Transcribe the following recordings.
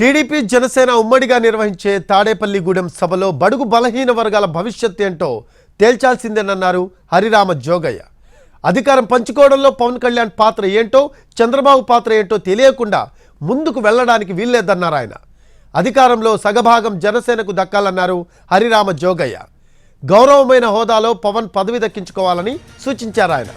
TDP Janasena ఉమ్మడిగా నిర్వహించే తాడేపల్లిగూడెం సభలో బడుగు బలహీన వర్గాల భవిష్యత్తు ఏంటో తేల్చాల్సిందేనన్నారు హరిరామ జోగయ్య. అధికారం పంచుకోవడంలో పవన్ కళ్యాణ్ పాత్ర ఏంటో చంద్రబాబు పాత్ర ఏంటో తెలియకుండా ముందుకు వెళ్లడానికి వీల్లేదన్నారు ఆయన. అధికారంలో సగభాగం జనసేనకు దక్కాలన్నారు హరిరామ జోగయ్య. గౌరవమైన హోదాలో పవన్ పదవి దక్కించుకోవాలని సూచించారు ఆయన.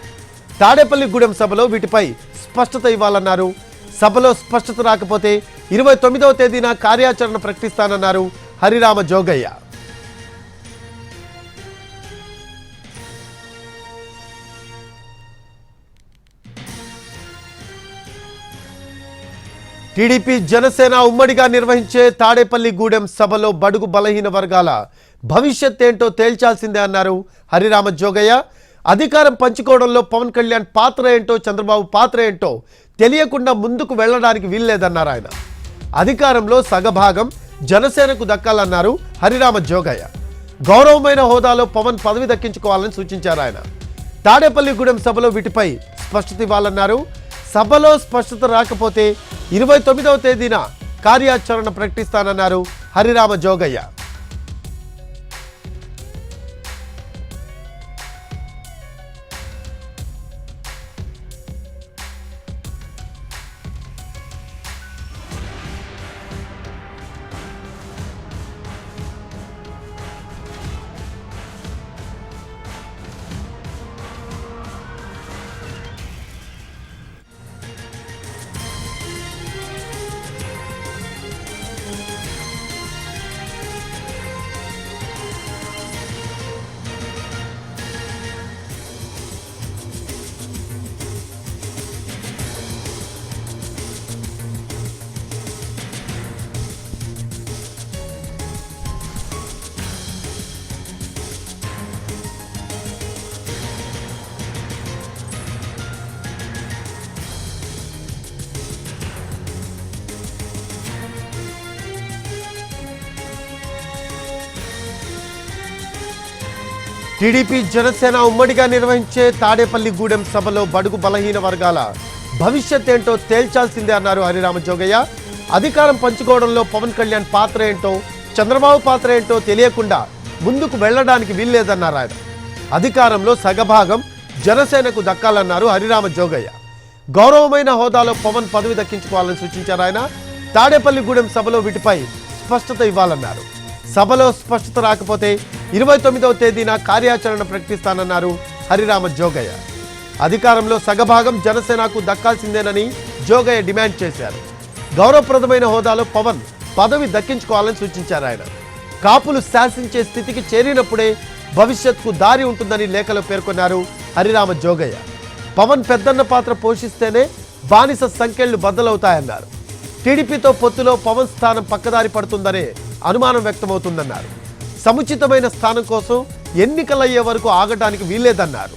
తాడేపల్లిగూడెం సభలో వీటిపై స్పష్టత ఇవ్వాలన్నారు. సభలో స్పష్టత రాకపోతే 29వ తేదీన కార్యాచరణ ప్రకటిస్తానన్నారు హరిరామ జోగయ్య. టీడీపీ జనసేన ఉమ్మడిగా నిర్వహించే తాడేపల్లిగూడెం సభలో బడుగు బలహీన వర్గాల భవిష్యత్ ఏంటో తేల్చాల్సిందే అన్నారు హరిరామ జోగయ్య. అధికారం పంచుకోవడంలో పవన్ కళ్యాణ్ పాత్ర ఏంటో చంద్రబాబు పాత్ర ఏంటో తెలియకుండా ముందుకు వెళ్లడానికి వీల్లేదన్నారు ఆయన. అధికారంలో సగభాగం జనసేనకు దక్కాలన్నారు హరిరామ జోగయ్య. గౌరవమైన హోదాలో పవన్ పదవి దక్కించుకోవాలని సూచించారు ఆయన. తాడేపల్లిగూడెం సభలో వీటిపై స్పష్టత ఇవ్వాలన్నారు. సభలో స్పష్టత రాకపోతే 29వ తేదీన కార్యాచరణ ప్రకటిస్తానన్నారు హరిరామ జోగయ్య. టీడీపీ జనసేన ఉమ్మడిగా నిర్వహించే తాడేపల్లిగూడెం సభలో బడుగు బలహీన వర్గాల భవిష్యత్ ఏంటో తేల్చాల్సిందే అన్నారు హరిరామ జోగయ్య. అధికారం పంచుకోవడంలో పవన్ కళ్యాణ్ పాత్ర ఏంటో చంద్రబాబు పాత్ర ఏంటో తెలియకుండా ముందుకు వెళ్లడానికి వీల్లేదన్నారు ఆయన. అధికారంలో సగభాగం జనసేనకు దక్కాలన్నారు హరిరామ జోగయ్య. గౌరవమైన హోదాలో పవన్ పదవి దక్కించుకోవాలని సూచించారు ఆయన. తాడేపల్లిగూడెం సభలో వీటిపై స్పష్టత ఇవ్వాలన్నారు. సభలో స్పష్టత రాకపోతే 29వ తేదీన కార్యాచరణ ప్రకటిస్తానన్నారు హరిరామ జోగయ్య. అధికారంలో సగభాగం జనసేనకు దక్కాల్సిందేనని జోగయ్య డిమాండ్ చేశారు. గౌరవప్రదమైన హోదాలో పవన్ పదవి దక్కించుకోవాలని సూచించారు ఆయన. కాపులు శాసించే స్థితికి చేరినప్పుడే భవిష్యత్తుకు దారి ఉంటుందని లేఖలో పేర్కొన్నారు హరిరామ జోగయ్య. పవన్ పెద్దన్న పాత్ర పోషిస్తేనే బానిస సంఖ్యలు బద్దలవుతాయన్నారు. టీడీపీతో పొత్తులో పవన్ స్థానం పక్కదారి పడుతుందనే అనుమానం వ్యక్తమవుతుందన్నారు. సముచితమైన స్థానం కోసం ఎన్నికలయ్యే వరకు ఆగడానికి వీల్లేదన్నారు.